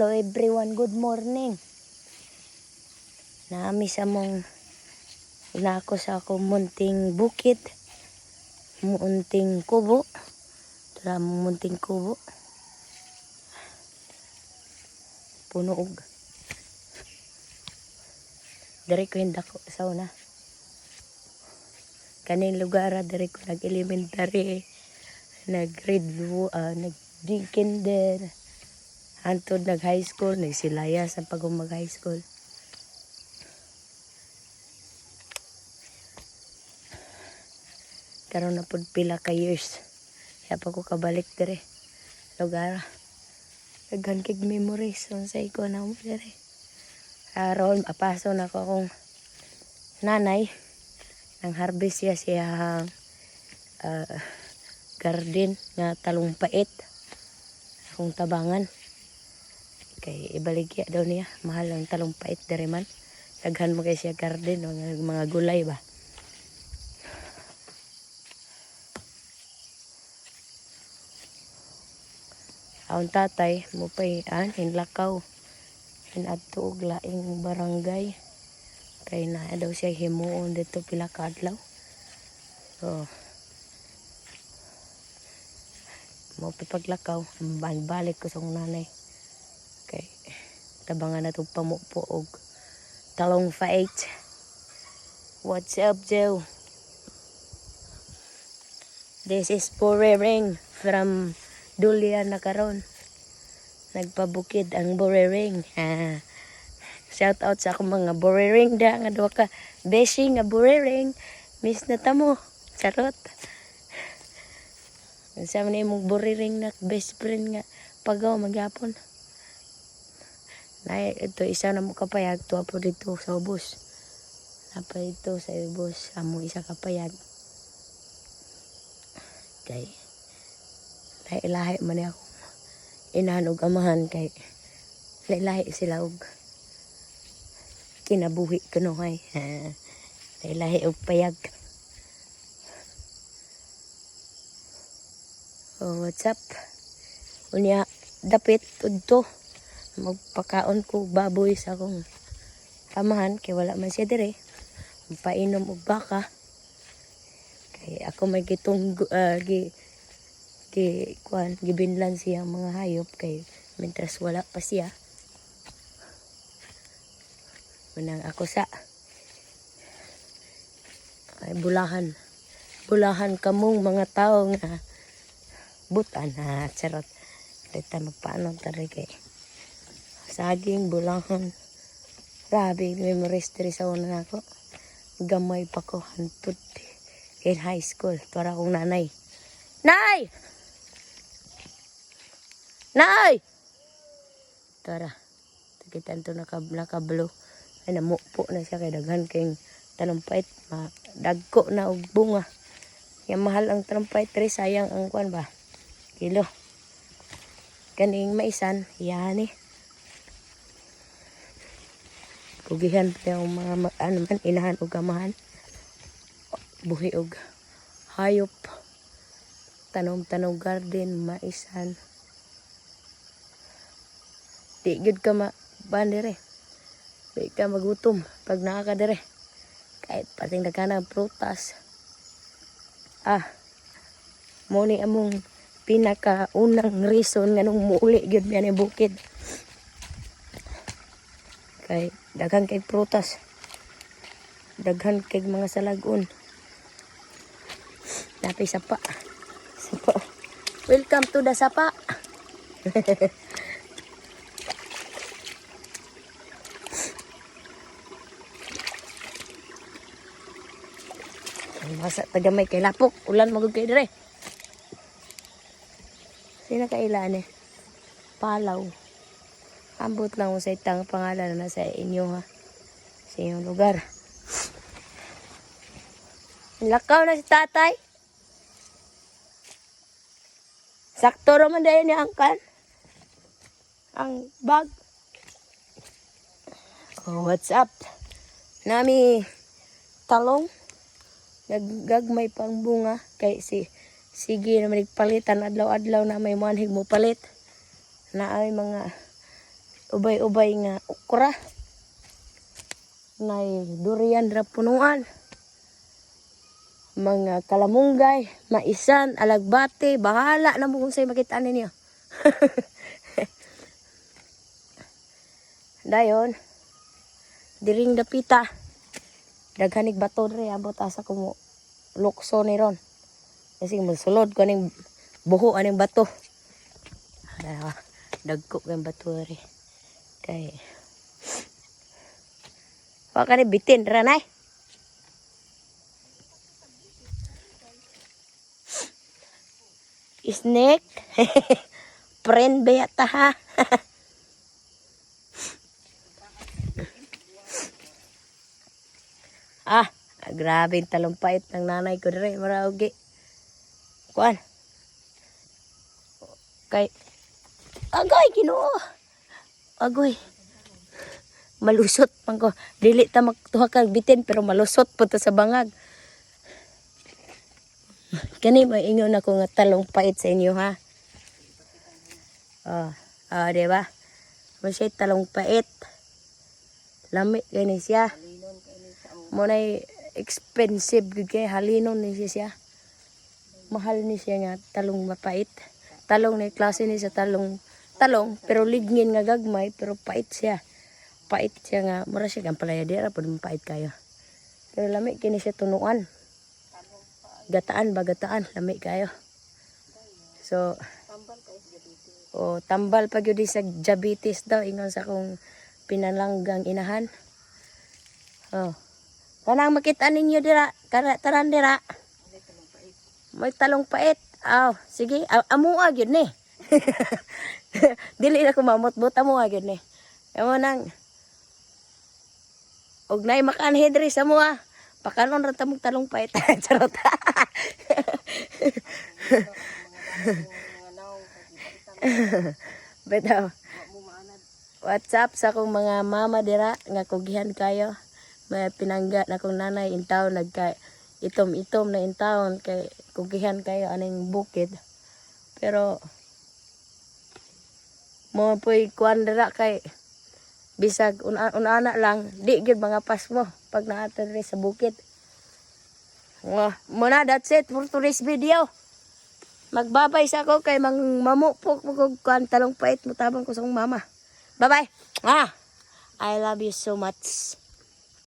Hello everyone, good morning. Naami sa mong inako sa akong munting bukid, munting kubo. Tara munting kubo. Puno og. Diri ko hindako sa una. Kaning lugar diri ko nag-elementary, nag-kinder, hantod nag-high school, nagsilaya sa pagong mag-high school. Karon na pud pila ka years. Kaya pa ko kabalik dire lugar. Daghan kig memories unsay ko na mo dire. Aron apaso na ko akong nanay nang harvest siya garden nga talumpait akong tabangan. Kay ibaligya daw niya, mahal ang talumpait dire man. Daghan mo kay siya garden mga gulay ba. Ang tatay mo pa'y hinlakaw. Hinadto og laing barangay. Kay na daw siya himuon dito pila ka adlaw. So, mo paglakaw, balik ko sa nanay. Kay tabangan na itong pamupo og talong fight. What's up, Joe? This is Borering from Dulian na karon. Nagpabukid ang Borering. Shout out sa akong mga Borering da nga duha ka beshi nga Borering. Miss na tamo. Charot. Sa man imong Borering na best friend nga pagaw maghapon. Na ito isa na mo kapayag tuwa po dito sa ubos. Napa ito sa ubos amo isa kapayag. Kay lahi man ako inahan og amahan kay lahi sila og kinabuhi kuno hay. Lahi og payag. Oh, what's up? Unya dapit udto magpakaon ko baboy sa akong amahan kay wala man siya dire. Painom og baka. Kay ako may gibinlan siya mga hayop kay mentras wala pa siya. Manang ako sa ay bulahan kamong mga tao nga butan charot. Dito magpaano tari kay saging bulahan. Grabe memories diri sa una nako. Gamay pa ko hantod in high school para akong nanay. Nay! Nay! Tara. Takitan to naka-blue. Ay namupo na siya kay daghan kayong talumpait. Dagko na og bunga. Yang mahal ang talumpait tre sayang ang kuan ba. Kilo. Kaning maisan, yan eh. Pugihan pa yung mga inahan og amahan. Buhi og hayop. Tanom-tanom garden, maisan. Di gud ka bandere. Di ka magutom pag nakakadere. Kahit pating nagkanang prutas. Muni among pinakaunang reason nga nung muuli gyud mi ani bukid. Kay daghan kay prutas. Daghan kay mga salagon. Tapi sapa. Welcome to the sapa. Masa tagamay kay lapok. Ulan magud kay dire. Sino kailan eh? Palaw. Ambot lang sa itang pangalan na sa inyo ha. Sa inyong lugar. Lakaw na si tatay. Sakto naman dahil niya ang bag. Oh, what's up? Nami talong. Naggagmay pang bunga. Kay sige naman nagpalitan adlaw-adlaw na may manhig mo palit. Na ay mga ubay-ubay nga okra. Nay durian ra punuan. Mga kalamunggay, maisan, alagbate, bahala na mo kung sa'yo makita ninyo. Dayon, diring dapita. Daghanig bato dre abot asa ko lukso ni ron. Kasi magsulod ko ning buho aning bato. Dagko ng bato dre. Kay wa ka ni bitin ra nay. Snake. Friend ba yata ha? Grabe yung talumpait ng nanay ko dere. Maraugi. Kuan. Kay. Agoy, Ginoo. Agoy. Malusot pang ko. Dili ta magtuha kag bitin pero malusot po ta sa bangag. Kani maingon ako nga talumpait sa inyo ha. Di ba? Masya talumpait. Lami gani siya. Munay expensive gud kay halinon ni siya. Mahal ni siya nga talong mapait. Talong ni klase ni sa talong pero ligngin nga gagmay pero pait siya. Pait siya nga mura siya ang palayadera pud mapait kayo. Pero lami kini siya tunuan. Gataan ba gataan lami kayo. So tambal pa gyud sa diabetes daw ingon sa akong pinalanggang inahan. Kanang makita ninyo dira, taran dira. May talong pait. Sige, amua gyud ni. Dili na ko mamot-bot amua gyud ni. Amo nang og nay makanhe diri sa mua. Pakanon ra ta mong talong pait. Charot. Bitaw. WhatsApp sa akong mga mama dira nga kugihan kayo. May pinangga na kong nanay in town nagka itom-itom na in town kay kugihan kayo aning bukid. Pero mo po'y kuan dira kay bisag una lang di gyud mga pasmo pag naata diri sa bukid. Muna that's it for today's video. Magbabay sa ako kay mamupok mo kog kuan talong pait mo tabang ko sa akong mama. Bye bye. I love you so much.